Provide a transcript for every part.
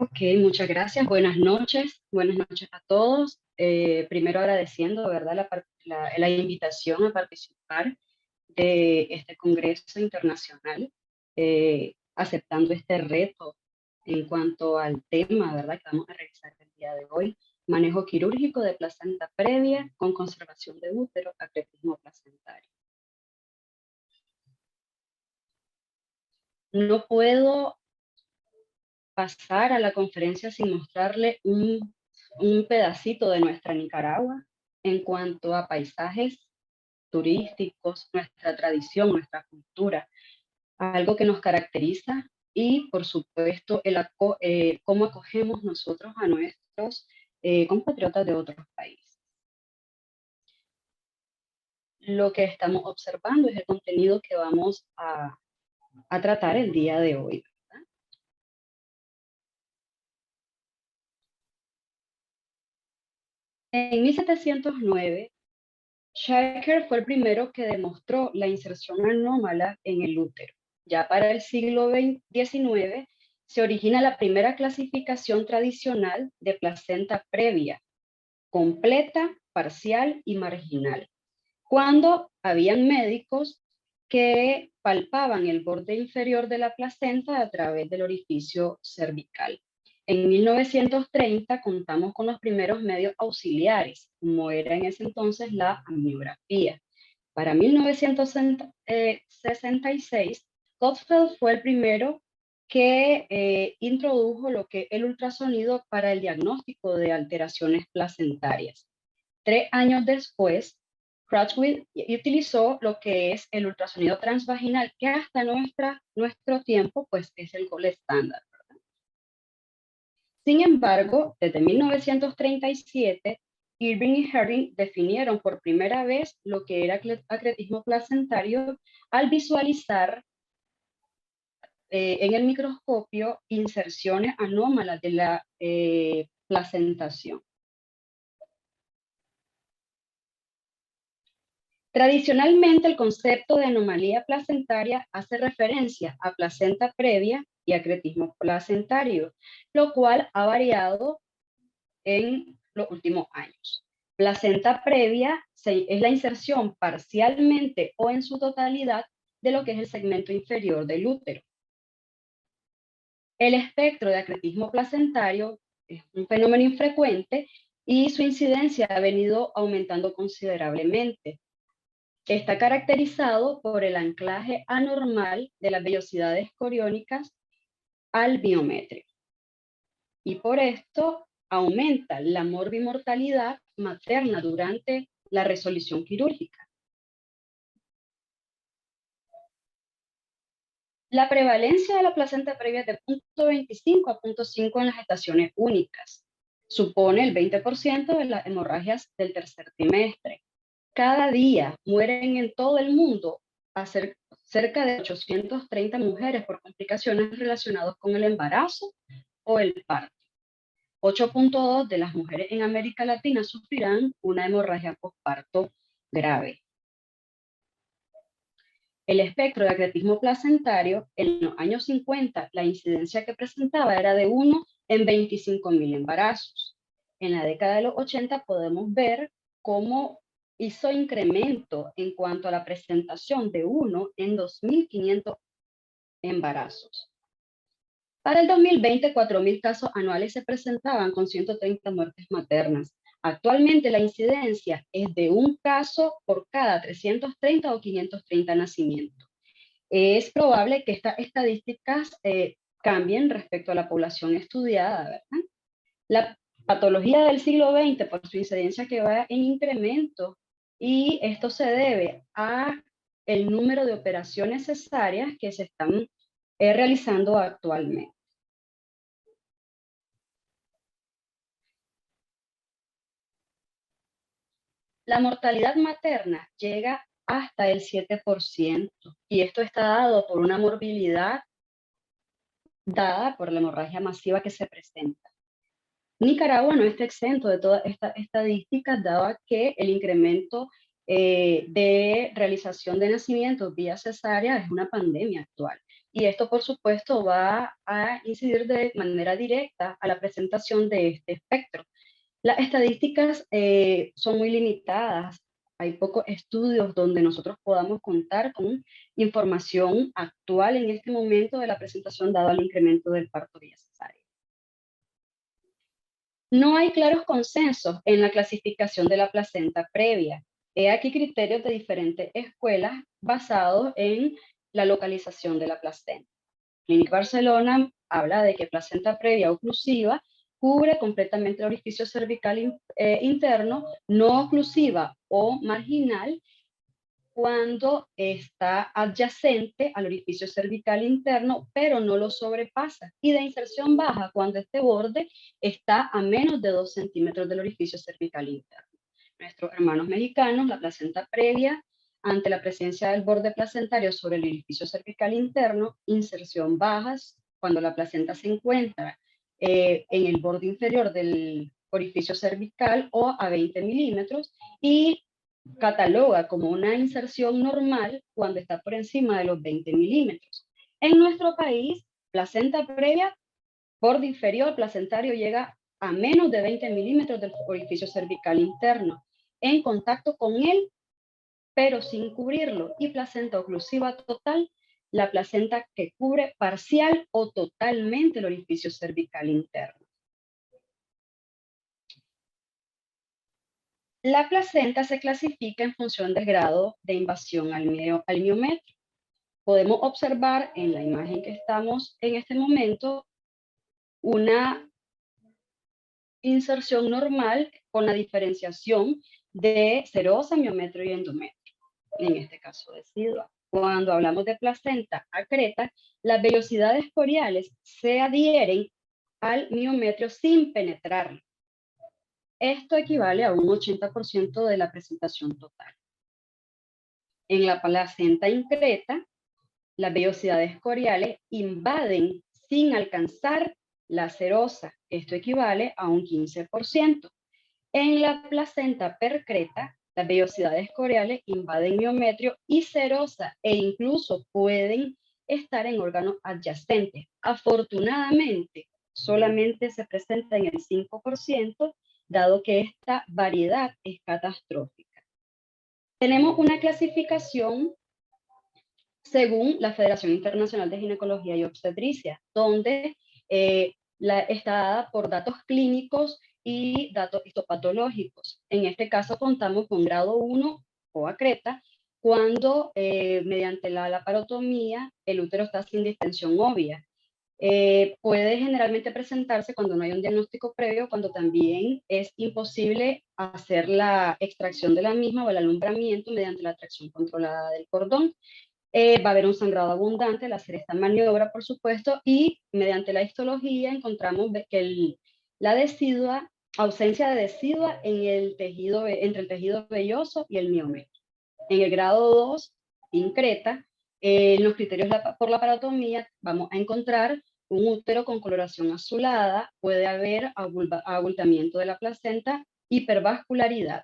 Ok, muchas gracias. Buenas noches a todos. Primero agradeciendo, ¿verdad?, la invitación a participar de este Congreso Internacional, aceptando este reto en cuanto al tema, ¿verdad?, que vamos a revisar el día de hoy: manejo quirúrgico de placenta previa con conservación de útero, acretismo placentario. No puedo pasar a la conferencia sin mostrarle un pedacito de nuestra Nicaragua en cuanto a paisajes turísticos, nuestra tradición, nuestra cultura, algo que nos caracteriza y, por supuesto, cómo acogemos nosotros a nuestros compatriotas de otros países. Lo que estamos observando es el contenido que vamos a tratar el día de hoy. En 1709, Shaker fue el primero que demostró la inserción anómala en el útero. Ya para el siglo XIX se origina la primera clasificación tradicional de placenta previa, completa, parcial y marginal, cuando habían médicos que palpaban el borde inferior de la placenta a través del orificio cervical. En 1930 contamos con los primeros medios auxiliares, como era en ese entonces la amniografía. Para 1966, Gottfeld fue el primero que introdujo lo que el ultrasonido para el diagnóstico de alteraciones placentarias. 3 años después, Crutchfield utilizó lo que es el ultrasonido transvaginal, que hasta nuestro tiempo pues es el gold estándar. Sin embargo, desde 1937, Irving y Herring definieron por primera vez lo que era acretismo placentario al visualizar en el microscopio inserciones anómalas de la placentación. Tradicionalmente, el concepto de anomalía placentaria hace referencia a placenta previa y acretismo placentario, lo cual ha variado en los últimos años. Placenta previa es la inserción parcialmente o en su totalidad de lo que es el segmento inferior del útero. El espectro de acretismo placentario es un fenómeno infrecuente y su incidencia ha venido aumentando considerablemente. Está caracterizado por el anclaje anormal de las vellosidades coriónicas al biométrico. Y por esto aumenta la morbimortalidad materna durante la resolución quirúrgica. La prevalencia de la placenta previa es de 0.25 a 0.5 en las gestaciones únicas. Supone el 20% de las hemorragias del tercer trimestre. Cada día mueren en todo el mundo cerca de 830 mujeres por complicaciones relacionadas con el embarazo o el parto. 8.2 de las mujeres en América Latina sufrirán una hemorragia postparto grave. El espectro de acretismo placentario, en los años 50, la incidencia que presentaba era de 1 en 25.000 embarazos. En la década de los 80 podemos ver cómo hizo incremento en cuanto a la presentación de 1 en 2.500 embarazos. Para el 2020, 4.000 casos anuales se presentaban con 130 muertes maternas. Actualmente la incidencia es de un caso por cada 330 o 530 nacimientos. Es probable que estas estadísticas cambien respecto a la población estudiada, ¿verdad? La patología del siglo XX, por su incidencia que va en incremento, y esto se debe a el número de operaciones cesáreas que se están realizando actualmente. La mortalidad materna llega hasta el 7%, y esto está dado por una morbilidad dada por la hemorragia masiva que se presenta. Nicaragua no está exento de todas estas estadísticas, dado que el incremento de realización de nacimientos vía cesárea es una pandemia actual. y esto por supuesto va a incidir de manera directa a la presentación de este espectro. Las estadísticas son muy limitadas. Hay pocos estudios donde nosotros podamos contar con información actual en este momento de la presentación dado el incremento del parto vía cesárea. No hay claros consensos en la clasificación de la placenta previa. He aquí criterios de diferentes escuelas basados en la localización de la placenta. Clinic Barcelona habla de que placenta previa oclusiva cubre completamente el orificio cervical interno, no oclusiva o marginal cuando está adyacente al orificio cervical interno, pero no lo sobrepasa, y de inserción baja cuando este borde está a menos de 2 centímetros del orificio cervical interno. Nuestros hermanos mexicanos, la placenta previa, ante la presencia del borde placentario sobre el orificio cervical interno, inserción bajas, cuando la placenta se encuentra en el borde inferior del orificio cervical o a 20 milímetros, y cataloga como una inserción normal cuando está por encima de los 20 milímetros. En nuestro país, placenta previa, borde inferior placentario llega a menos de 20 milímetros del orificio cervical interno, en contacto con él, pero sin cubrirlo. Y placenta oclusiva total, la placenta que cubre parcial o totalmente el orificio cervical interno. La placenta se clasifica en función del grado de invasión al miometrio. Podemos observar en la imagen que estamos en este momento una inserción normal con la diferenciación de serosa, miometrio y endometrio, en este caso decidua. Cuando hablamos de placenta acreta, las vellosidades coriales se adhieren al miometrio sin penetrarlo. Esto equivale a un 80% de la presentación total. En la placenta increta, las vellosidades coriales invaden sin alcanzar la serosa. Esto equivale a un 15%. En la placenta percreta, las vellosidades coriales invaden miometrio y serosa e incluso pueden estar en órganos adyacentes. Afortunadamente, solamente se presenta en el 5%, dado que esta variedad es catastrófica. Tenemos una clasificación según la Federación Internacional de Ginecología y Obstetricia, donde está dada por datos clínicos y datos histopatológicos. En este caso contamos con grado 1 o acreta, cuando mediante la laparotomía el útero está sin distensión obvia. Puede generalmente presentarse cuando no hay un diagnóstico previo, cuando también es imposible hacer la extracción de la misma o el alumbramiento mediante la tracción controlada del cordón. Va a haber un sangrado abundante al hacer esta maniobra, por supuesto, y mediante la histología encontramos que la decidua, ausencia de decidua en el tejido, entre el tejido velloso y el miometrio. En el grado 2, increta, en los criterios por la parotomía vamos a encontrar un útero con coloración azulada, puede haber abultamiento de la placenta, hipervascularidad.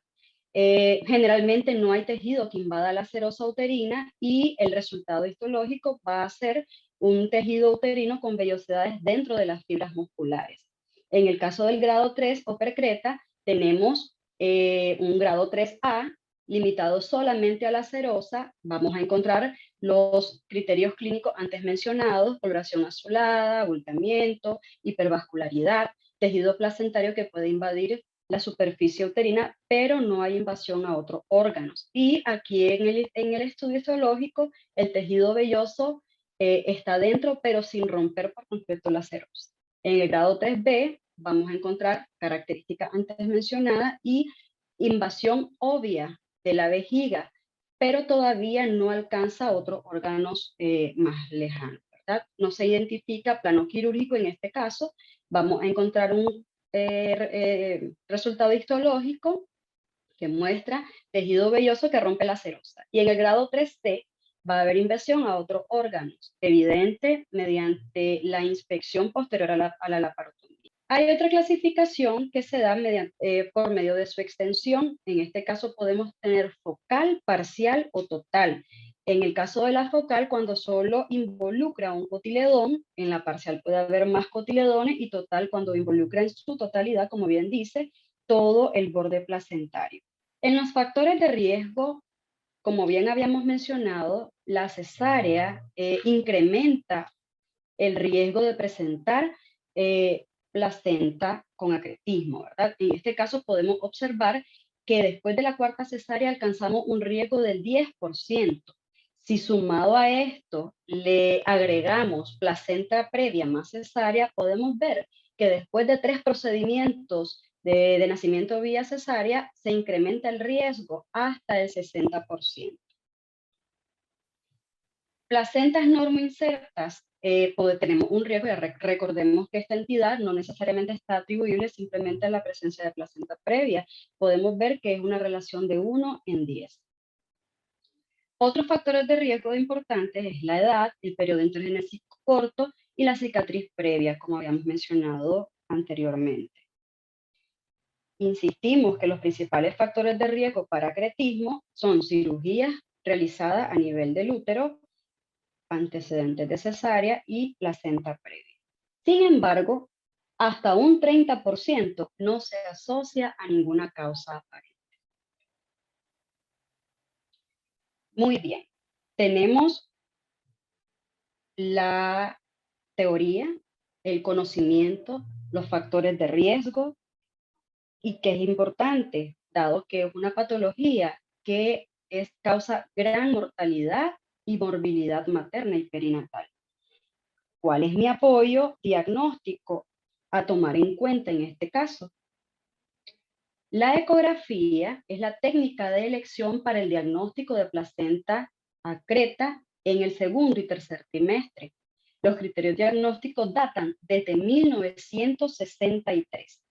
Generalmente no hay tejido que invada la serosa uterina y el resultado histológico va a ser un tejido uterino con vellosidades dentro de las fibras musculares. En el caso del grado 3 o percreta, tenemos un grado 3A limitado solamente a la serosa. Vamos a encontrar los criterios clínicos antes mencionados: coloración azulada, abultamiento, hipervascularidad, tejido placentario que puede invadir la superficie uterina, pero no hay invasión a otros órganos. Y aquí en el estudio histológico, el tejido velloso está dentro, pero sin romper por completo la serosa. En el grado 3B vamos a encontrar características antes mencionadas y invasión obvia de la vejiga, pero todavía no alcanza otros órganos más lejanos, ¿verdad? No se identifica plano quirúrgico en este caso. Vamos a encontrar un resultado histológico que muestra tejido velloso que rompe la serosa. Y en el grado 3C va a haber invasión a otros órganos, evidente mediante la inspección posterior a la laparotomía. Hay otra clasificación que se da por medio de su extensión. En este caso podemos tener focal, parcial o total. En el caso de la focal, cuando solo involucra un cotiledón, en la parcial puede haber más cotiledones y total cuando involucra en su totalidad, como bien dice, todo el borde placentario. En los factores de riesgo, como bien habíamos mencionado, la cesárea incrementa el riesgo de presentar placenta con acretismo, ¿verdad? En este caso podemos observar que después de la cuarta cesárea alcanzamos un riesgo del 10%. Si sumado a esto le agregamos placenta previa más cesárea, podemos ver que después de 3 procedimientos de nacimiento vía cesárea se incrementa el riesgo hasta el 60%. Placentas normoinsertas, tenemos un riesgo, recordemos que esta entidad no necesariamente está atribuible simplemente a la presencia de placenta previa. Podemos ver que es una relación de 1 en 10. Otros factores de riesgo importantes es la edad, el periodo intergenésico corto y la cicatriz previa, como habíamos mencionado anteriormente. Insistimos que los principales factores de riesgo para acretismo son cirugías realizadas a nivel del útero, antecedentes de cesárea y placenta previa. Sin embargo, hasta un 30% no se asocia a ninguna causa aparente. Muy bien, tenemos la teoría, el conocimiento, los factores de riesgo y que es importante, dado que es una patología que causa gran mortalidad y morbilidad materna y perinatal. ¿Cuál es mi apoyo diagnóstico a tomar en cuenta en este caso? La ecografía es la técnica de elección para el diagnóstico de placenta acreta en el segundo y tercer trimestre. Los criterios diagnósticos datan desde 1963.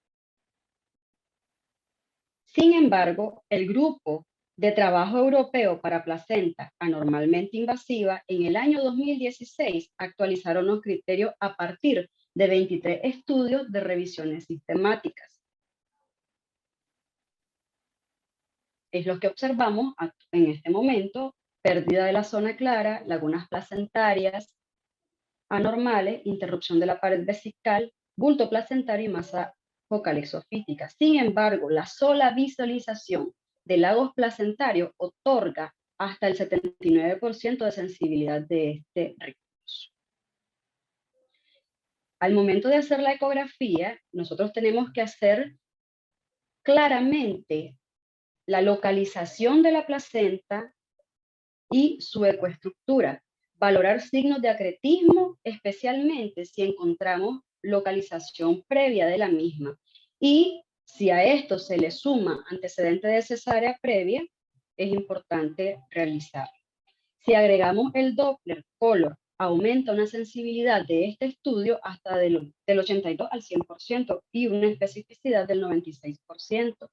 Sin embargo, el Grupo de Trabajo Europeo para Placenta Anormalmente Invasiva en el año 2016 actualizaron los criterios a partir de 23 estudios de revisiones sistemáticas. Es lo que observamos en este momento: pérdida de la zona clara, lagunas placentarias anormales, interrupción de la pared vesical, bulto placentario y masa focal exofítica. Sin embargo, la sola visualización de lagos placentarios otorga hasta el 79% de sensibilidad de este recurso. Al momento de hacer la ecografía, nosotros tenemos que hacer claramente la localización de la placenta y su ecoestructura. Valorar signos de acretismo, especialmente si encontramos localización previa de la misma. Y si a esto se le suma antecedente de cesárea previa, es importante realizar. Si agregamos el Doppler color, aumenta una sensibilidad de este estudio hasta del 82 al 100% y una especificidad del 96%.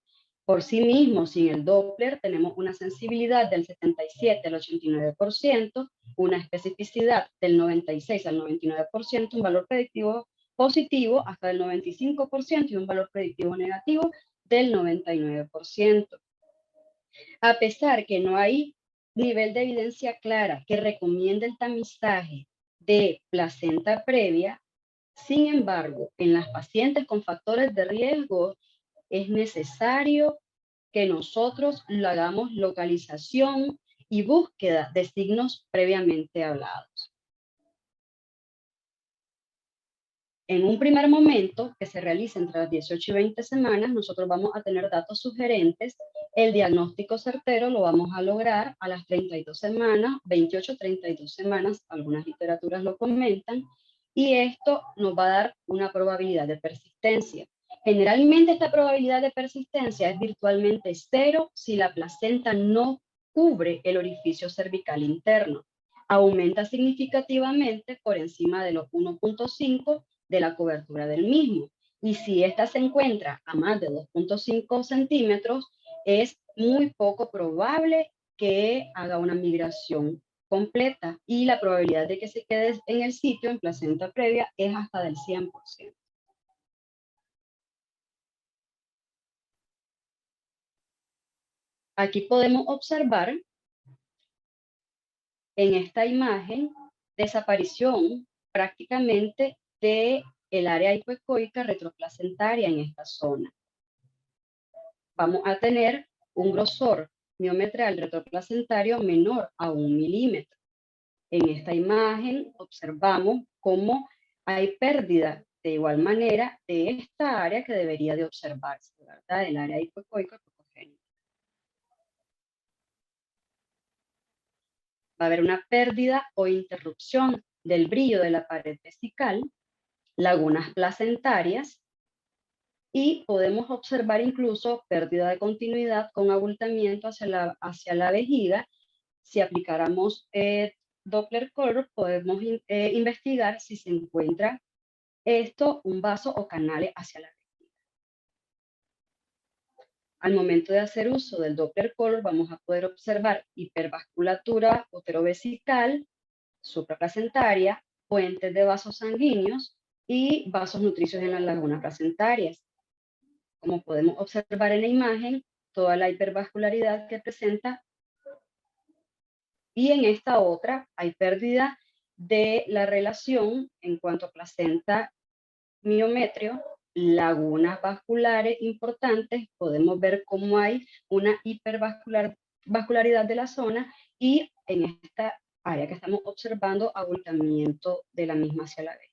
Por sí mismo, sin el Doppler, tenemos una sensibilidad del 77 al 89%, una especificidad del 96 al 99%, un valor predictivo positivo hasta el 95% y un valor predictivo negativo del 99%. A pesar que no hay nivel de evidencia clara que recomiende el tamizaje de placenta previa, sin embargo, en las pacientes con factores de riesgo es necesario que nosotros lo hagamos localización y búsqueda de signos previamente hablados. En un primer momento, que se realiza entre las 18 y 20 semanas, nosotros vamos a tener datos sugerentes. El diagnóstico certero lo vamos a lograr a las 32 semanas, 28, 32 semanas, algunas literaturas lo comentan, y esto nos va a dar una probabilidad de persistencia. Generalmente esta probabilidad de persistencia es virtualmente cero si la placenta no cubre el orificio cervical interno. Aumenta significativamente por encima de los 1.5 de la cobertura del mismo. Y si ésta se encuentra a más de 2.5 centímetros, es muy poco probable que haga una migración completa y la probabilidad de que se quede en el sitio en placenta previa es hasta del 100%. Aquí podemos observar en esta imagen desaparición prácticamente del área hipoecoica retroplacentaria en esta zona. Vamos a tener un grosor miometral retroplacentario menor a 1 milímetro. En esta imagen observamos cómo hay pérdida de igual manera de esta área que debería de observarse, ¿verdad? El área hipoecoica cocogénica. Va a haber una pérdida o interrupción del brillo de la pared vesical, lagunas placentarias, y podemos observar incluso pérdida de continuidad con abultamiento hacia la vejiga. Si aplicáramos Doppler color, podemos investigar si se encuentra un vaso o canales hacia la vejiga. Al momento de hacer uso del Doppler color, vamos a poder observar hipervasculatura uterovesical, supraplacentaria, puentes de vasos sanguíneos y vasos nutricios en las lagunas placentarias. Como podemos observar en la imagen, toda la hipervascularidad que presenta, y en esta otra hay pérdida de la relación en cuanto a placenta miometrio, lagunas vasculares importantes. Podemos ver cómo hay una hipervascularidad de la zona, y en esta área que estamos observando, abultamiento de la misma hacia la vez.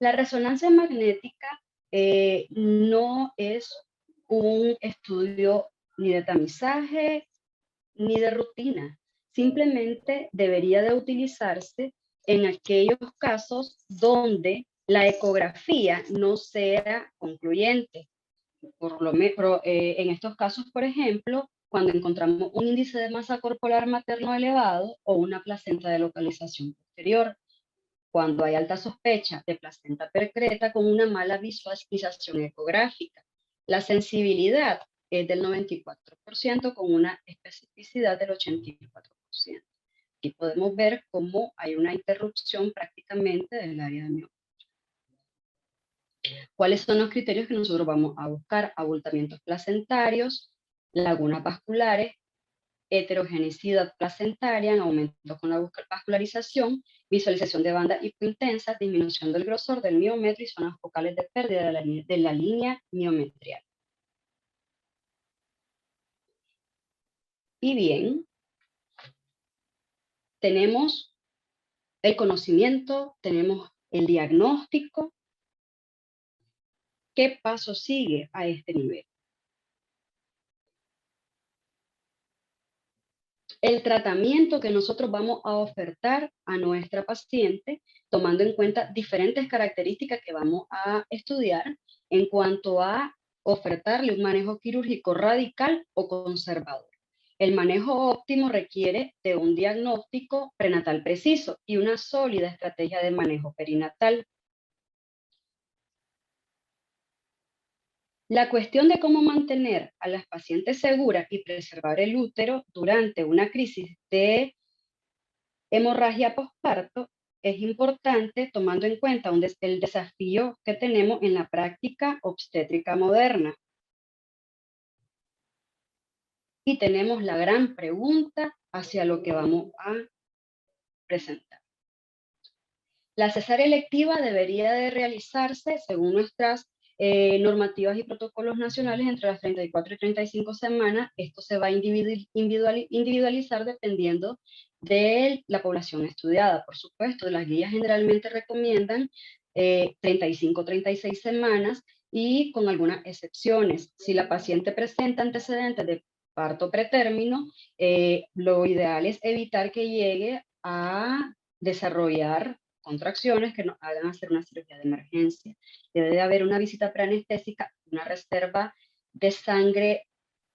La resonancia magnética no es un estudio ni de tamizaje ni de rutina. Simplemente debería de utilizarse en aquellos casos donde la ecografía no sea concluyente. En estos casos, por ejemplo, cuando encontramos un índice de masa corporal materno elevado o una placenta de localización posterior, cuando hay alta sospecha de placenta percreta con una mala visualización ecográfica. La sensibilidad es del 94% con una especificidad del 84%. Aquí podemos ver cómo hay una interrupción prácticamente del área de miometrio. ¿Cuáles son los criterios que nosotros vamos a buscar? Abultamientos placentarios, lagunas vasculares, heterogenicidad placentaria en aumento con la vascularización, visualización de bandas hipointensas, disminución del grosor del miometrio y zonas focales de pérdida de la línea miometrial. Y bien, tenemos el conocimiento, tenemos el diagnóstico. ¿Qué paso sigue a este nivel? El tratamiento que nosotros vamos a ofertar a nuestra paciente, tomando en cuenta diferentes características que vamos a estudiar en cuanto a ofertarle un manejo quirúrgico radical o conservador. El manejo óptimo requiere de un diagnóstico prenatal preciso y una sólida estrategia de manejo perinatal. La cuestión de cómo mantener a las pacientes seguras y preservar el útero durante una crisis de hemorragia posparto es importante, tomando en cuenta el desafío que tenemos en la práctica obstétrica moderna. Y tenemos la gran pregunta hacia lo que vamos a presentar. La cesárea electiva debería de realizarse según nuestras normativas y protocolos nacionales entre las 34 y 35 semanas. Esto se va a individualizar dependiendo de la población estudiada. Por supuesto, las guías generalmente recomiendan 35-36 semanas, y con algunas excepciones. Si la paciente presenta antecedentes de parto pretérmino, lo ideal es evitar que llegue a desarrollar contracciones que nos hagan hacer una cirugía de emergencia. Debe de haber una visita preanestésica, una reserva de sangre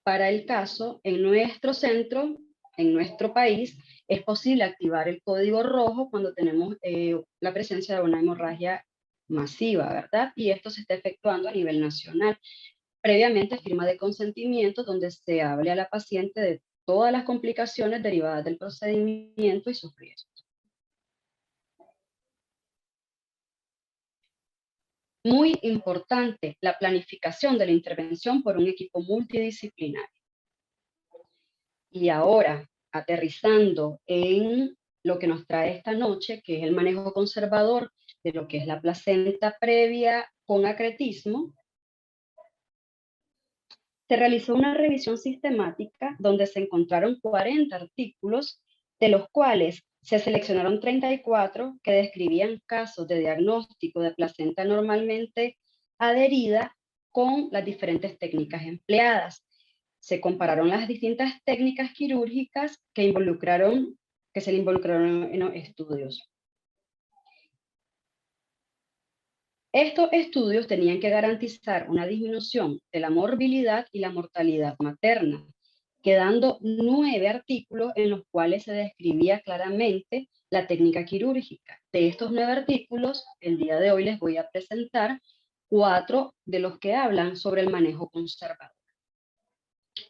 para el caso. En nuestro centro, en nuestro país, es posible activar el código rojo cuando tenemos la presencia de una hemorragia masiva, ¿verdad? Y esto se está efectuando a nivel nacional. Previamente, firma de consentimiento donde se hable a la paciente de todas las complicaciones derivadas del procedimiento y sus riesgos. Muy importante la planificación de la intervención por un equipo multidisciplinario. Y ahora, aterrizando en lo que nos trae esta noche, que es el manejo conservador de lo que es la placenta previa con acretismo, se realizó una revisión sistemática donde se encontraron 40 artículos, de los cuales se seleccionaron 34 que describían casos de diagnóstico de placenta normalmente adherida con las diferentes técnicas empleadas. Se compararon las distintas técnicas quirúrgicas que se le involucraron en los estudios. Estos estudios tenían que garantizar una disminución de la morbilidad y la mortalidad materna, quedando 9 artículos en los cuales se describía claramente la técnica quirúrgica. De estos 9 artículos, el día de hoy les voy a presentar 4 de los que hablan sobre el manejo conservador.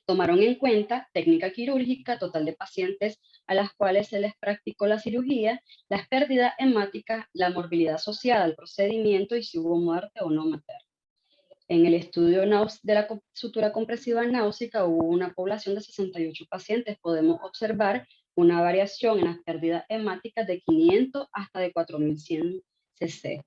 Tomaron en cuenta técnica quirúrgica, total de pacientes a las cuales se les practicó la cirugía, las pérdidas hemáticas, la morbilidad asociada al procedimiento y si hubo muerte o no materna. En el estudio de la sutura compresiva náusica hubo una población de 68 pacientes. Podemos observar una variación en las pérdidas hemáticas de 500 hasta de 4100 cc.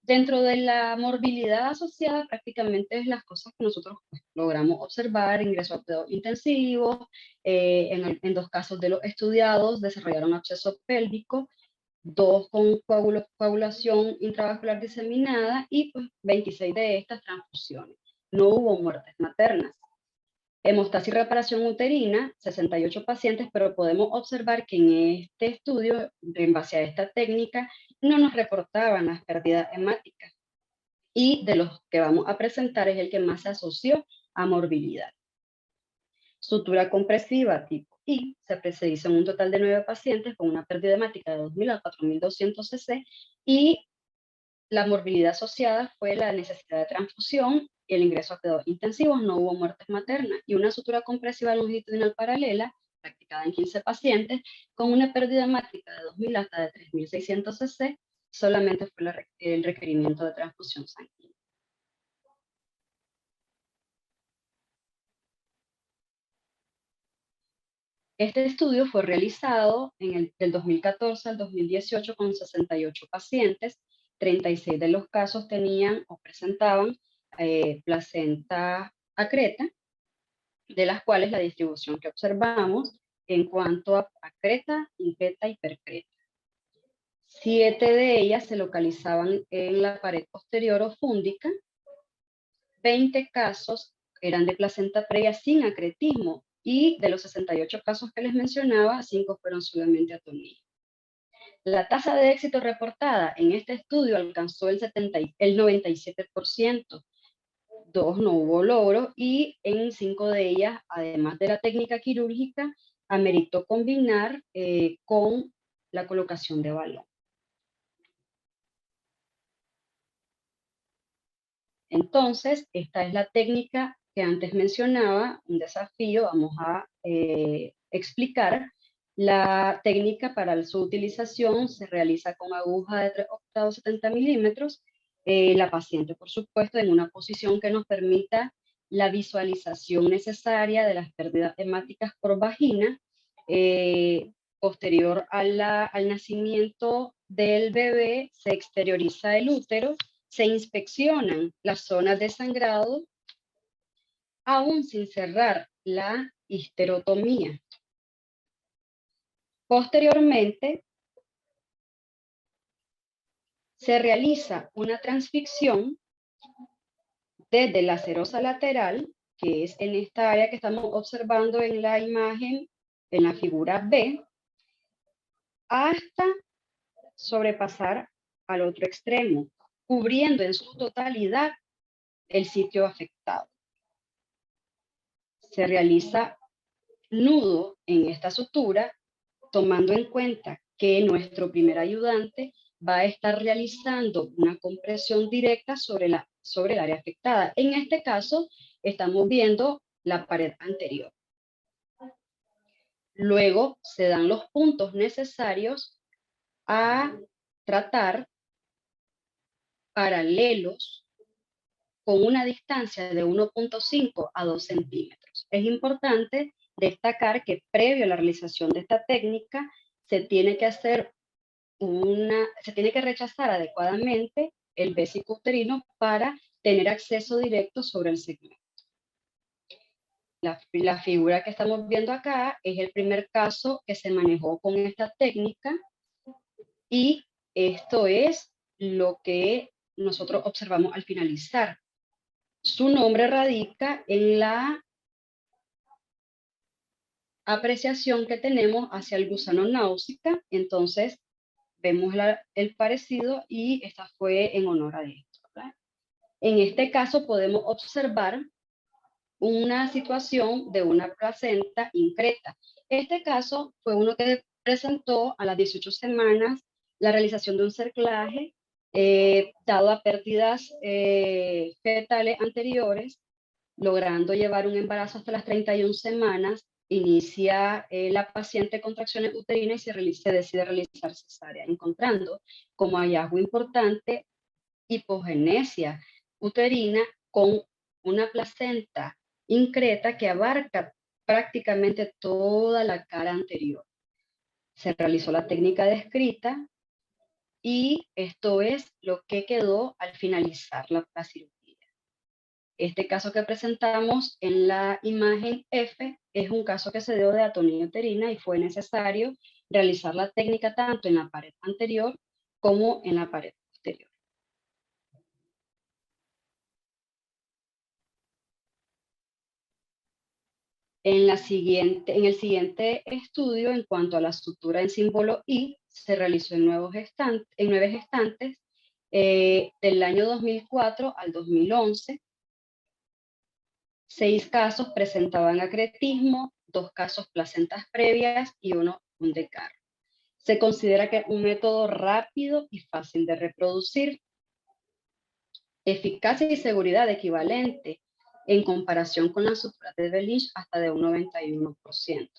Dentro de la morbilidad asociada, prácticamente es las cosas que nosotros logramos observar: ingreso a cuidados intensivos, en 2 casos de los estudiados desarrollaron absceso pélvico, 2 con coagulación intravascular diseminada y pues 26 de estas transfusiones. No hubo muertes maternas. Hemostasis y reparación uterina, 68 pacientes, pero podemos observar que en este estudio, en base a esta técnica, no nos reportaban las pérdidas hemáticas. Y de los que vamos a presentar es el que más se asoció a morbilidad. Sutura compresiva tipo I se hizo en un total de 9 pacientes con una pérdida hemática de 2.000 a 4.200 cc y la morbilidad asociada fue la necesidad de transfusión, el ingreso a cuidados intensivos, no hubo muertes maternas, y una sutura compresiva longitudinal paralela practicada en 15 pacientes con una pérdida hemática de 2.000 hasta de 3.600 cc, solamente fue el requerimiento de transfusión sanguínea. Este estudio fue realizado del 2014 al 2018 con 68 pacientes. 36 de los casos tenían o presentaban placenta acreta, de las cuales la distribución que observamos en cuanto a acreta, increta y percreta. 7 de ellas se localizaban en la pared posterior o fúndica. 20 casos eran de placenta previa sin acretismo, y de los 68 casos que les mencionaba, 5 fueron solamente atonía. La tasa de éxito reportada en este estudio alcanzó el 97%. 2 no hubo logro, y en 5 de ellas, además de la técnica quirúrgica, ameritó combinar con la colocación de balón. Entonces, esta es la técnica que antes mencionaba, un desafío. Vamos a explicar. La técnica para su utilización se realiza con aguja de 3 octavos 70 milímetros. La paciente, por supuesto, en una posición que nos permita la visualización necesaria de las pérdidas hemáticas por vagina. Posterior al nacimiento del bebé, se exterioriza el útero, se inspeccionan las zonas de sangrado, aún sin cerrar la histerotomía. Posteriormente, se realiza una transficción desde la serosa lateral, que es en esta área que estamos observando en la imagen, en la figura B, hasta sobrepasar al otro extremo, cubriendo en su totalidad el sitio afectado. Se realiza nudo en esta sutura, tomando en cuenta que nuestro primer ayudante va a estar realizando una compresión directa sobre el área afectada. En este caso, estamos viendo la pared anterior. Luego se dan los puntos necesarios a tratar, paralelos, con una distancia de 1.5 a 2 centímetros. Es importante destacar que previo a la realización de esta técnica se tiene que rechazar adecuadamente el vésico uterino para tener acceso directo sobre el segmento. La figura que estamos viendo acá es el primer caso que se manejó con esta técnica y esto es lo que nosotros observamos al finalizar. Su nombre radica en la apreciación que tenemos hacia el gusano náusica, entonces vemos el parecido y esta fue en honor a esto, ¿verdad? En este caso podemos observar una situación de una placenta increta. Este caso fue uno que presentó a las 18 semanas la realización de un cerclaje dado a pérdidas fetales anteriores, logrando llevar un embarazo hasta las 31 semanas. Inicia la paciente contracciones uterinas y se decide realizar cesárea, encontrando como hallazgo importante hipogenesia uterina con una placenta increta que abarca prácticamente toda la cara anterior. Se realizó la técnica descrita y esto es lo que quedó al finalizar la cirugía. Este caso que presentamos en la imagen F es un caso que se dio de atonía uterina y fue necesario realizar la técnica tanto en la pared anterior como en la pared posterior. En el siguiente estudio, en cuanto a la estructura en símbolo I, se realizó en 9 gestantes del año 2004 al 2011. 6 casos presentaban acretismo, 2 casos placentas previas y 1 un desgarro. Se considera que es un método rápido y fácil de reproducir. Eficacia y seguridad equivalente en comparación con las suturas de Belich hasta de un 91%.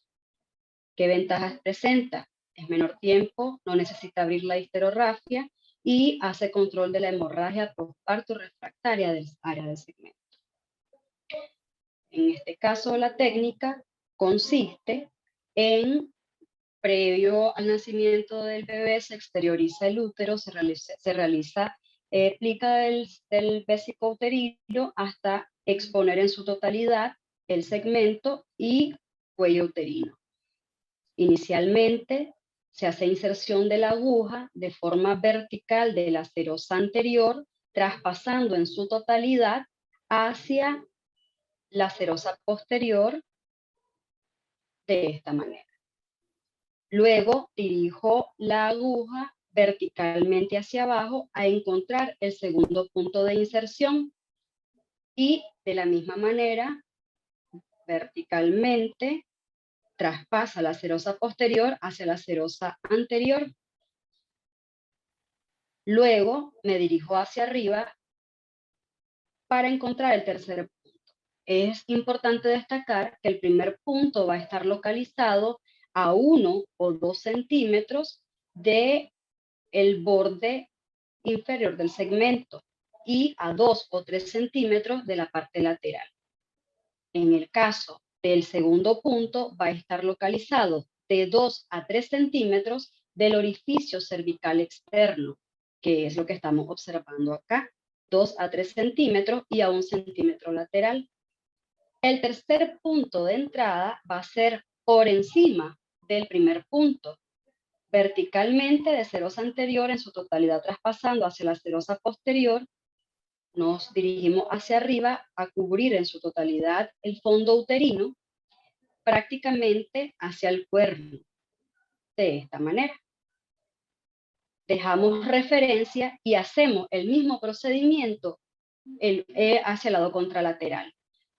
¿Qué ventajas presenta? Es menor tiempo, no necesita abrir la histerorrafia y hace control de la hemorragia postparto refractaria del área del segmento. En este caso, la técnica consiste en, previo al nacimiento del bebé, se exterioriza el útero, se realiza plica del vésico uterino hasta exponer en su totalidad el segmento y cuello uterino. Inicialmente se hace inserción de la aguja de forma vertical de la serosa anterior, traspasando en su totalidad hacia la serosa posterior de esta manera. Luego dirijo la aguja verticalmente hacia abajo a encontrar el segundo punto de inserción y de la misma manera verticalmente traspasa la serosa posterior hacia la serosa anterior. Luego me dirijo hacia arriba para encontrar el tercer punto. Es importante destacar que el primer punto va a estar localizado a 1 o 2 centímetros de el borde inferior del segmento y a 2 o 3 centímetros de la parte lateral. En el caso del segundo punto, va a estar localizado de 2 a 3 centímetros del orificio cervical externo, que es lo que estamos observando acá, 2 a 3 centímetros y a 1 centímetro lateral. El tercer punto de entrada va a ser por encima del primer punto, verticalmente de serosa anterior en su totalidad traspasando hacia la serosa posterior. Nos dirigimos hacia arriba a cubrir en su totalidad el fondo uterino, prácticamente hacia el cuerno, de esta manera. Dejamos referencia y hacemos el mismo procedimiento hacia el lado contralateral.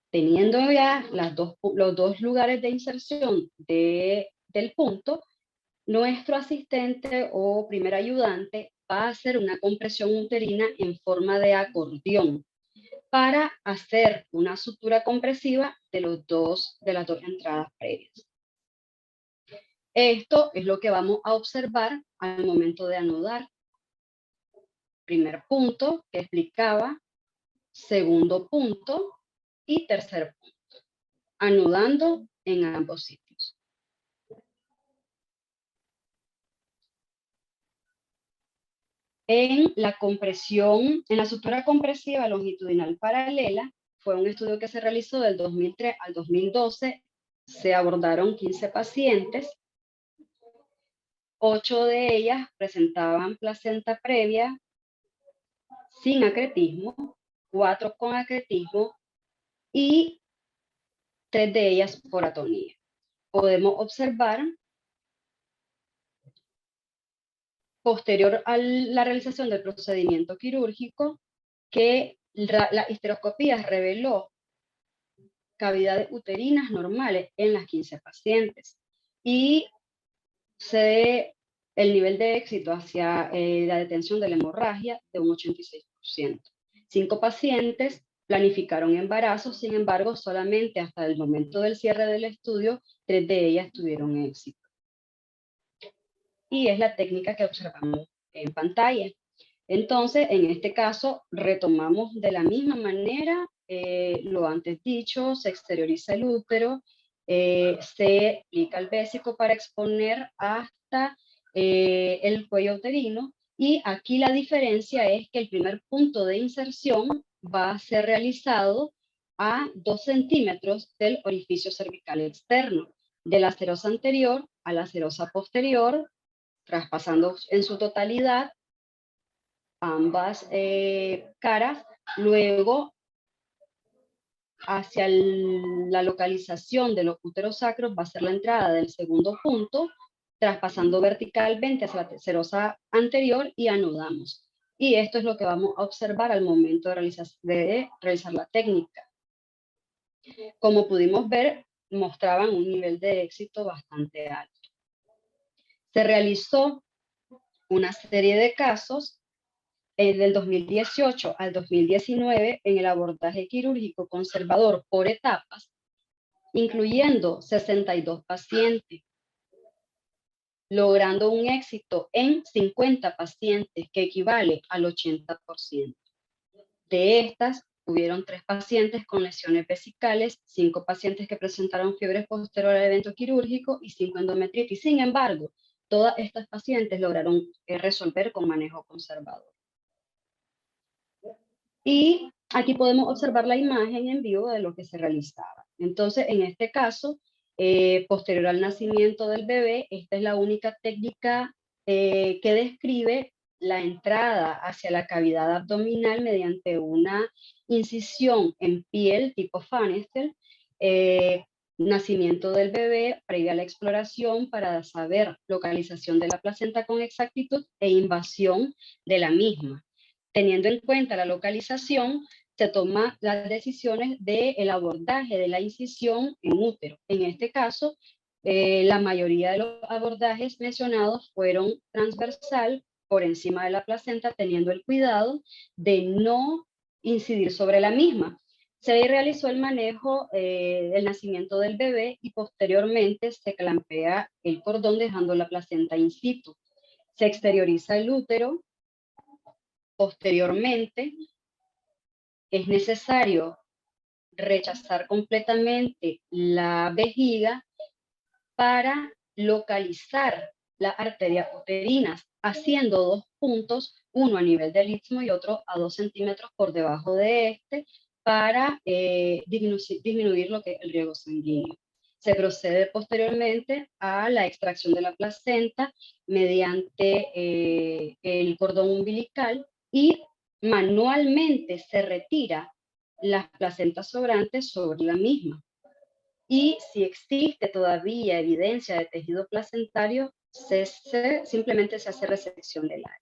Teniendo ya los dos lugares de inserción del punto, nuestro asistente o primer ayudante va a hacer una compresión uterina en forma de acordeón para hacer una sutura compresiva de las dos entradas previas. Esto es lo que vamos a observar al momento de anudar. Primer punto que explicaba, segundo punto y tercer punto. Anudando en ambos sitios. En la compresión, en la sutura compresiva longitudinal paralela, fue un estudio que se realizó del 2003 al 2012. Se abordaron 15 pacientes. 8 de ellas presentaban placenta previa sin acretismo, 4 con acretismo y 3 de ellas por atonía. Podemos observar, posterior a la realización del procedimiento quirúrgico, que la histeroscopía reveló cavidades uterinas normales en las 15 pacientes y el nivel de éxito hacia la detención de la hemorragia de un 86%. 5 pacientes planificaron embarazo, sin embargo, solamente hasta el momento del cierre del estudio, 3 de ellas tuvieron éxito. Y es la técnica que observamos en pantalla. Entonces, en este caso, retomamos de la misma manera lo antes dicho, se exterioriza el útero, se aplica el vésico para exponer hasta el cuello uterino, y aquí la diferencia es que el primer punto de inserción va a ser realizado a 2 centímetros del orificio cervical externo, de la serosa anterior a la serosa posterior, traspasando en su totalidad ambas caras. Luego, hacia la localización de los úteros sacros va a ser la entrada del segundo punto, traspasando verticalmente hacia la serosa anterior y anudamos. Y esto es lo que vamos a observar al momento de realizar la técnica. Como pudimos ver, mostraban un nivel de éxito bastante alto. Se realizó una serie de casos del 2018 al 2019 en el abordaje quirúrgico conservador por etapas, incluyendo 62 pacientes, logrando un éxito en 50 pacientes, que equivale al 80%. De estas, hubieron 3 pacientes con lesiones vesicales, 5 pacientes que presentaron fiebre posterior al evento quirúrgico y 5 endometritis. Sin embargo, todas estas pacientes lograron resolver con manejo conservador. Y aquí podemos observar la imagen en vivo de lo que se realizaba. Entonces, en este caso, posterior al nacimiento del bebé, esta es la única técnica que describe la entrada hacia la cavidad abdominal mediante una incisión en piel tipo Fanestel, nacimiento del bebé previa a la exploración para saber localización de la placenta con exactitud e invasión de la misma. Teniendo en cuenta la localización, se toman las decisiones del abordaje de la incisión en útero. En este caso, la mayoría de los abordajes mencionados fueron transversal por encima de la placenta, teniendo el cuidado de no incidir sobre la misma. Se realizó el manejo del nacimiento del bebé y posteriormente se clampea el cordón dejando la placenta in situ. Se exterioriza el útero. Posteriormente, es necesario rechazar completamente la vejiga para localizar las arterias uterinas, haciendo 2 puntos, uno a nivel del istmo y otro a 2 centímetros por debajo de este, para disminuir lo que es el riego sanguíneo. Se procede posteriormente a la extracción de la placenta mediante el cordón umbilical, y manualmente se retira las placentas sobrantes sobre la misma. Y si existe todavía evidencia de tejido placentario, simplemente se hace resección del área.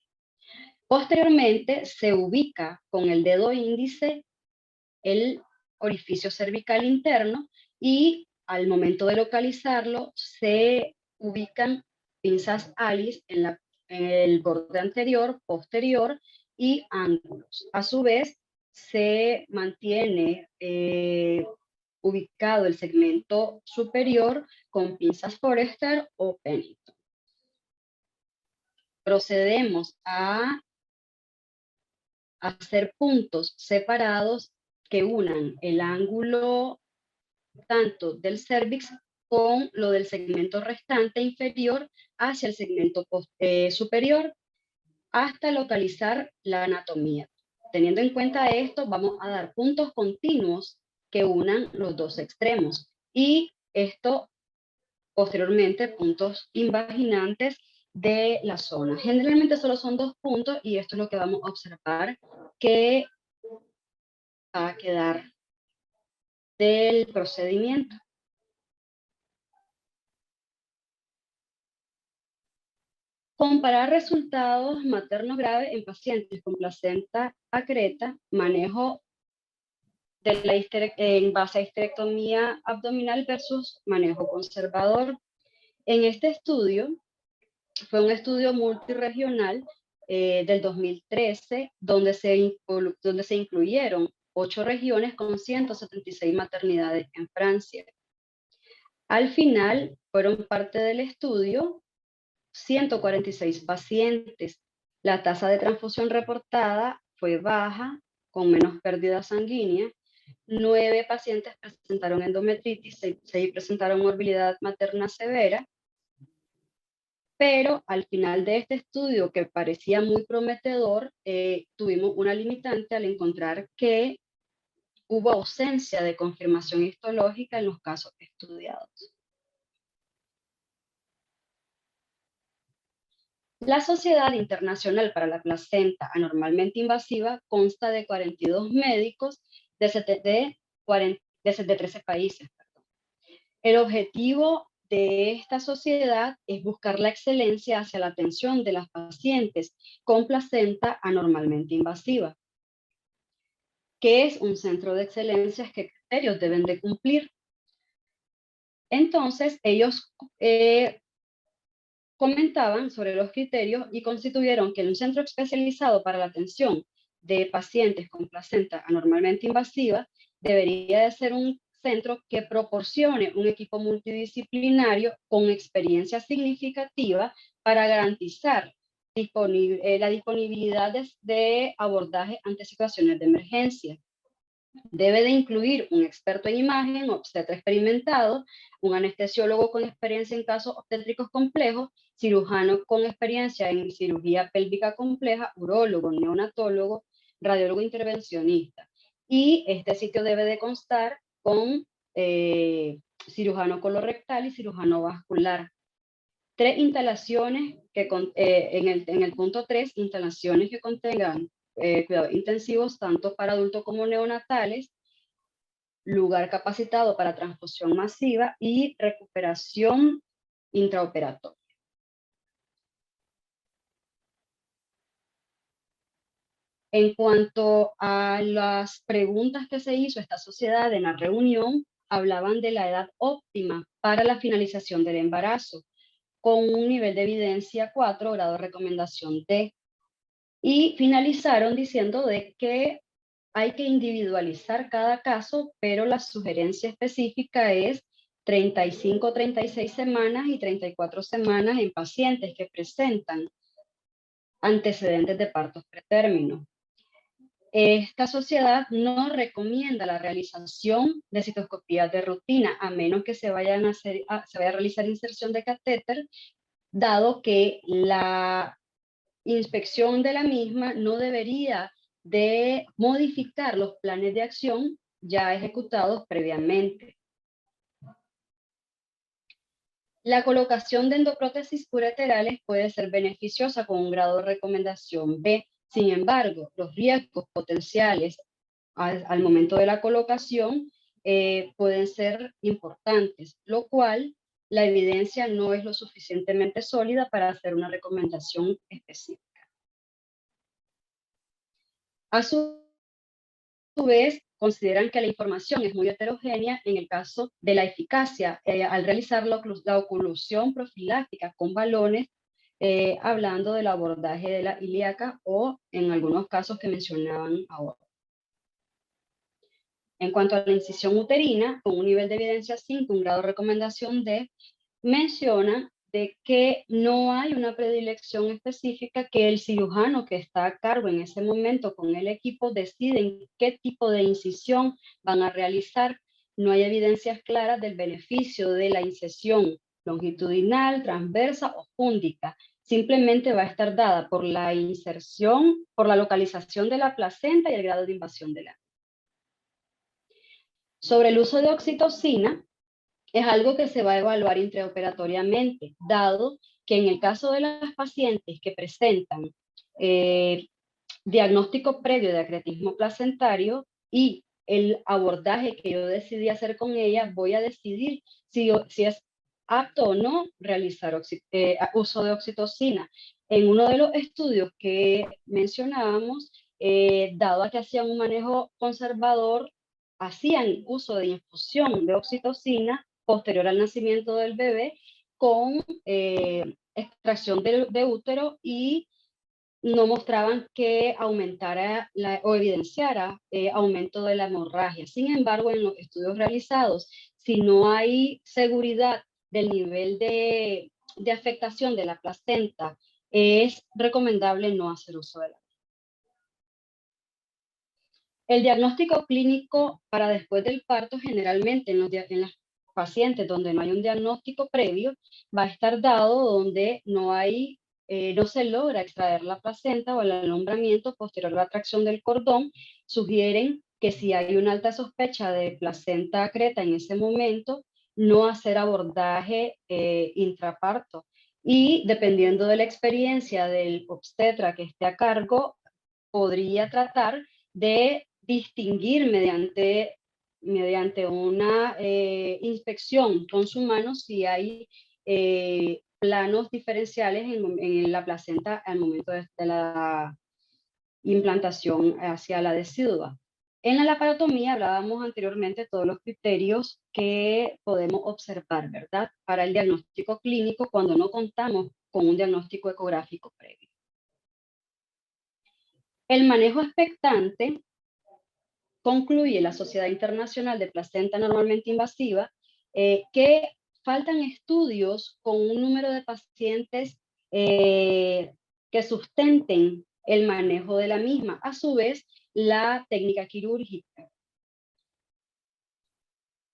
Posteriormente se ubica con el dedo índice el orificio cervical interno, y al momento de localizarlo se ubican pinzas Alice en el borde anterior, posterior y ángulos. A su vez, se mantiene ubicado el segmento superior con pinzas Forrester o Pennington. Procedemos a hacer puntos separados que unan el ángulo tanto del cérvix con lo del segmento restante inferior hacia el segmento superior hasta localizar la anatomía. Teniendo en cuenta esto, vamos a dar puntos continuos que unan los dos extremos y esto posteriormente puntos invaginantes de la zona. Generalmente solo son 2 puntos y esto es lo que vamos a observar que va a quedar del procedimiento. Comparar resultados maternos graves en pacientes con placenta acreta, manejo de la en base a histerectomía abdominal versus manejo conservador. En este estudio, fue un estudio multiregional del 2013, donde se incluyeron 8 regiones con 176 maternidades en Francia. Al final, fueron parte del estudio 146 pacientes. La tasa de transfusión reportada fue baja, con menos pérdida sanguínea. 9 pacientes presentaron endometritis, 6 presentaron morbilidad materna severa. Pero al final de este estudio, que parecía muy prometedor, tuvimos una limitante al encontrar que hubo ausencia de confirmación histológica en los casos estudiados. La Sociedad Internacional para la Placenta Anormalmente Invasiva consta de 42 médicos de 13 países. El objetivo de esta sociedad es buscar la excelencia hacia la atención de las pacientes con placenta anormalmente invasiva. ¿Qué es un centro de excelencia? ¿Qué criterios deben de cumplir? Entonces, ellos comentaban sobre los criterios y constituyeron que un centro especializado para la atención de pacientes con placenta anormalmente invasiva debería de ser un centro que proporcione un equipo multidisciplinario con experiencia significativa para garantizar la disponibilidad de abordaje ante situaciones de emergencia. Debe de incluir un experto en imagen, obstetra experimentado, un anestesiólogo con experiencia en casos obstétricos complejos, cirujano con experiencia en cirugía pélvica compleja, urólogo, neonatólogo, radiólogo intervencionista. Y este sitio debe de constar con cirujano colorectal y cirujano vascular. 3 instalaciones que en el punto 3, instalaciones que contengan cuidados intensivos tanto para adultos como neonatales, lugar capacitado para transfusión masiva y recuperación intraoperatoria. En cuanto a las preguntas que se hizo esta sociedad en la reunión, hablaban de la edad óptima para la finalización del embarazo, con un nivel de evidencia 4, grado de recomendación D. Y finalizaron diciendo de que hay que individualizar cada caso, pero la sugerencia específica es 35, 36 semanas y 34 semanas en pacientes que presentan antecedentes de partos pretérminos. Esta sociedad no recomienda la realización de citoscopías de rutina, a menos que se vaya a realizar inserción de catéter, dado que la inspección de la misma no debería de modificar los planes de acción ya ejecutados previamente. La colocación de endoprótesis ureterales puede ser beneficiosa con un grado de recomendación B. Sin embargo, los riesgos potenciales al momento de la colocación pueden ser importantes, lo cual la evidencia no es lo suficientemente sólida para hacer una recomendación específica. A su vez, consideran que la información es muy heterogénea en el caso de la eficacia al realizar la oclusión profiláctica con balones, hablando del abordaje de la ilíaca o en algunos casos que mencionaban ahora. En cuanto a la incisión uterina, con un nivel de evidencia 5, un grado de recomendación D, menciona de que no hay una predilección específica, que el cirujano que está a cargo en ese momento con el equipo decide qué tipo de incisión van a realizar, no hay evidencias claras del beneficio de la incisión longitudinal, transversa o fúndica. Simplemente va a estar dada por la inserción, por la localización de la placenta y el grado de invasión de la. Sobre el uso de oxitocina, es algo que se va a evaluar intraoperatoriamente, dado que en el caso de las pacientes que presentan diagnóstico previo de acretismo placentario y el abordaje que yo decidí hacer con ella, voy a decidir si es apto o no realizar uso de oxitocina. En uno de los estudios que mencionábamos, dado a que hacían un manejo conservador, hacían uso de infusión de oxitocina posterior al nacimiento del bebé con extracción de útero y no mostraban que aumentara o evidenciara aumento de la hemorragia. Sin embargo, en los estudios realizados, si no hay seguridad del nivel de afectación de la placenta, es recomendable no hacer uso de la. El diagnóstico clínico para después del parto, generalmente en las pacientes donde no hay un diagnóstico previo, va a estar dado donde no se logra extraer la placenta o el alumbramiento posterior a la tracción del cordón. Sugieren que si hay una alta sospecha de placenta creta en ese momento, no hacer abordaje intraparto. Y dependiendo de la experiencia del obstetra que esté a cargo, podría tratar de distinguir mediante una inspección con su mano si hay planos diferenciales en la placenta al momento de la implantación hacia la decidua. En la laparotomía hablábamos anteriormente de todos los criterios que podemos observar, ¿verdad? Para el diagnóstico clínico cuando no contamos con un diagnóstico ecográfico previo. El manejo expectante concluye la Sociedad Internacional de Placenta Normalmente Invasiva que faltan estudios con un número de pacientes que sustenten el manejo de la misma. A su vez, la técnica quirúrgica.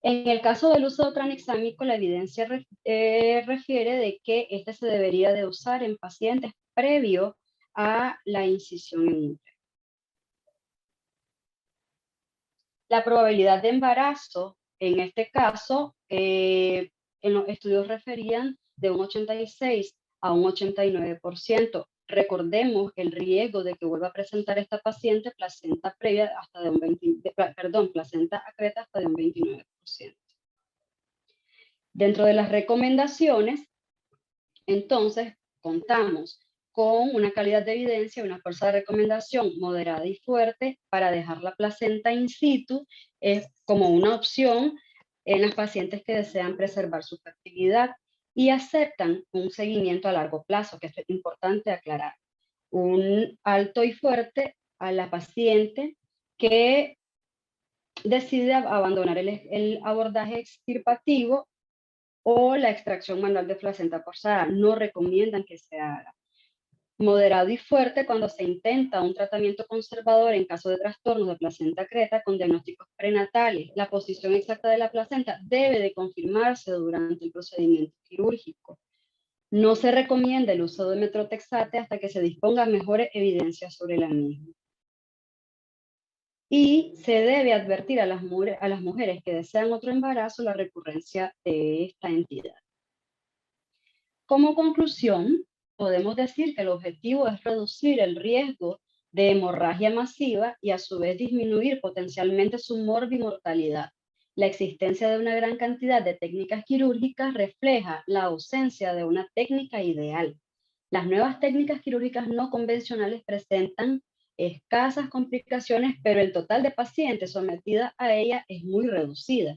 En el caso del uso tranexámico, la evidencia refiere de que este se debería de usar en pacientes previo a la incisión en útero. La probabilidad de embarazo, en este caso, en los estudios referían de un 86 a un 89%. Recordemos el riesgo de que vuelva a presentar esta paciente placenta previa hasta de un placenta acreta hasta de un 29%. Dentro de las recomendaciones, entonces, contamos con una calidad de evidencia, una fuerza de recomendación moderada y fuerte para dejar la placenta in situ como una opción en las pacientes que desean preservar su fertilidad y aceptan un seguimiento a largo plazo, que es importante aclarar. Un alto y fuerte a la paciente que decide abandonar el abordaje extirpativo o la extracción manual de placenta forzada. No recomiendan que se haga. Moderado y fuerte cuando se intenta un tratamiento conservador en caso de trastornos de placenta creta con diagnósticos prenatales. La posición exacta de la placenta debe de confirmarse durante el procedimiento quirúrgico. No se recomienda el uso de metrotexate hasta que se disponga mejores evidencias sobre la misma. Y se debe advertir a las mujeres que desean otro embarazo la recurrencia de esta entidad. Como conclusión, podemos decir que el objetivo es reducir el riesgo de hemorragia masiva y a su vez disminuir potencialmente su morbimortalidad. La existencia de una gran cantidad de técnicas quirúrgicas refleja la ausencia de una técnica ideal. Las nuevas técnicas quirúrgicas no convencionales presentan escasas complicaciones, pero el total de pacientes sometidas a ellas es muy reducida.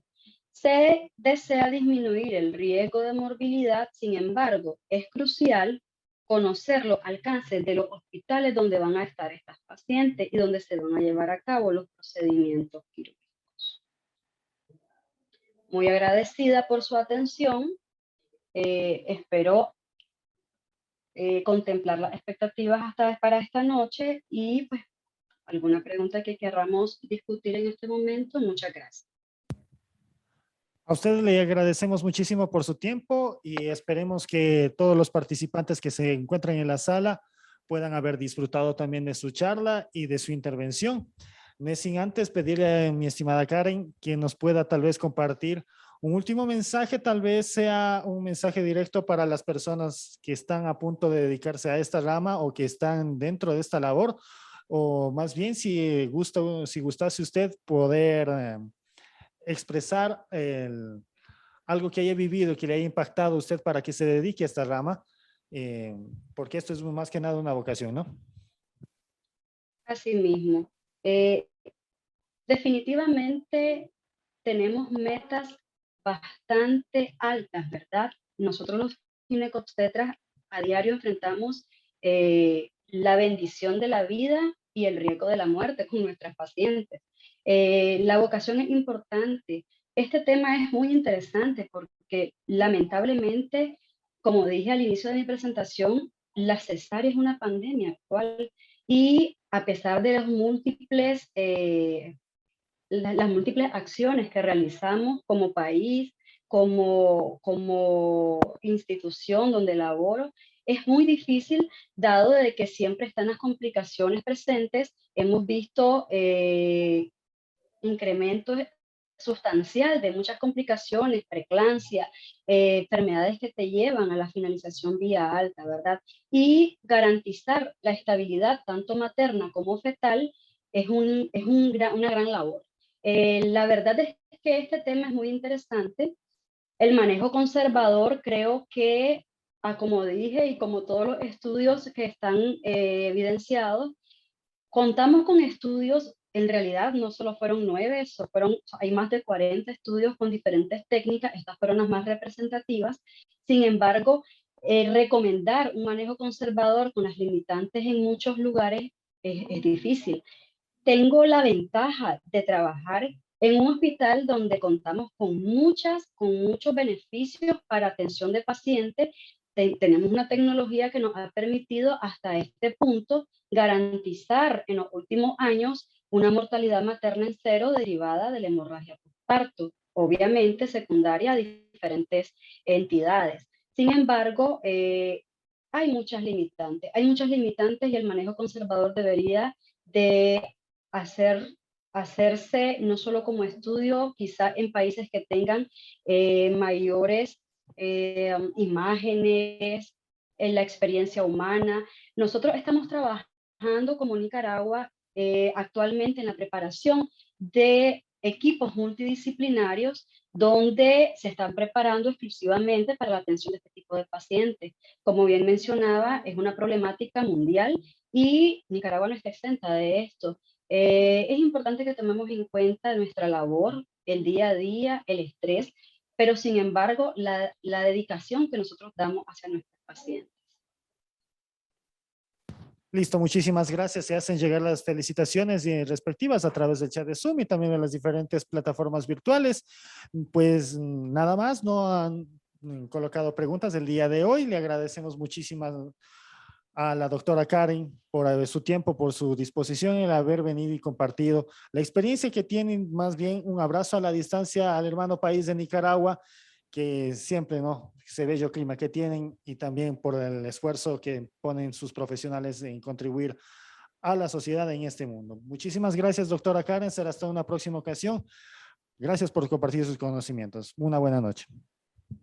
Se desea disminuir el riesgo de morbilidad, sin embargo, es crucial conocer los alcances de los hospitales donde van a estar estas pacientes y donde se van a llevar a cabo los procedimientos quirúrgicos. Muy agradecida por su atención. Espero contemplar las expectativas para esta noche y pues alguna pregunta que queramos discutir en este momento. Muchas gracias. A ustedes le agradecemos muchísimo por su tiempo y esperemos que todos los participantes que se encuentran en la sala puedan haber disfrutado también de su charla y de su intervención. No es sin antes pedirle a mi estimada Karen que nos pueda tal vez compartir un último mensaje, tal vez sea un mensaje directo para las personas que están a punto de dedicarse a esta rama o que están dentro de esta labor, o más bien si gustase usted poder expresar algo que haya vivido, que le haya impactado a usted para que se dedique a esta rama, eh, porque esto es más que nada una vocación, ¿no? Así mismo. Eh, Definitivamente tenemos metas bastante altas, ¿verdad? Nosotros los ginecobstetras a diario enfrentamos la bendición de la vida y el riesgo de la muerte con nuestras pacientes. La vocación es importante. Este tema es muy interesante porque lamentablemente, como dije al inicio de mi presentación, la cesárea es una pandemia actual y a pesar de los múltiples las múltiples acciones que realizamos como país, como institución donde laboro, es muy difícil dado de que siempre están las complicaciones presentes. Hemos visto incrementos sustancial de muchas complicaciones, preeclampsia, enfermedades que te llevan a la finalización vía alta, ¿verdad? Y garantizar la estabilidad tanto materna como fetal una gran labor. La verdad es que este tema es muy interesante. El manejo conservador creo que, como dije y como todos los estudios que están evidenciados, contamos con estudios, en realidad no solo fueron 9, hay más de 40 estudios con diferentes técnicas, estas fueron las más representativas. Sin embargo, recomendar un manejo conservador con las limitantes en muchos lugares es difícil. Tengo la ventaja de trabajar en un hospital donde contamos con muchos beneficios para atención de pacientes. Tenemos una tecnología que nos ha permitido hasta este punto garantizar en los últimos años una mortalidad materna en cero derivada de la hemorragia postparto, obviamente secundaria a diferentes entidades. Sin embargo, hay muchas limitantes y el manejo conservador debería de hacer, hacerse no solo como estudio, quizá en países que tengan mayores imágenes, en la experiencia humana. Nosotros estamos trabajando como Nicaragua actualmente en la preparación de equipos multidisciplinarios donde se están preparando exclusivamente para la atención de este tipo de pacientes. Como bien mencionaba, es una problemática mundial y Nicaragua no está exenta de esto. Es importante que tomemos en cuenta nuestra labor, el día a día, el estrés, pero sin embargo, la dedicación que nosotros damos hacia nuestros pacientes. Listo, muchísimas gracias. Se hacen llegar las felicitaciones respectivas a través del chat de Zoom y también de las diferentes plataformas virtuales. Pues nada más, no han colocado preguntas el día de hoy. Le agradecemos muchísimas a la doctora Karen por su tiempo, por su disposición, el haber venido y compartido la experiencia que tienen. Más bien un abrazo a la distancia al hermano país de Nicaragua, que siempre, ¿no? Ese bello clima que tienen y también por el esfuerzo que ponen sus profesionales en contribuir a la sociedad en este mundo. Muchísimas gracias, doctora Karen. Será hasta una próxima ocasión. Gracias por compartir sus conocimientos. Una buena noche.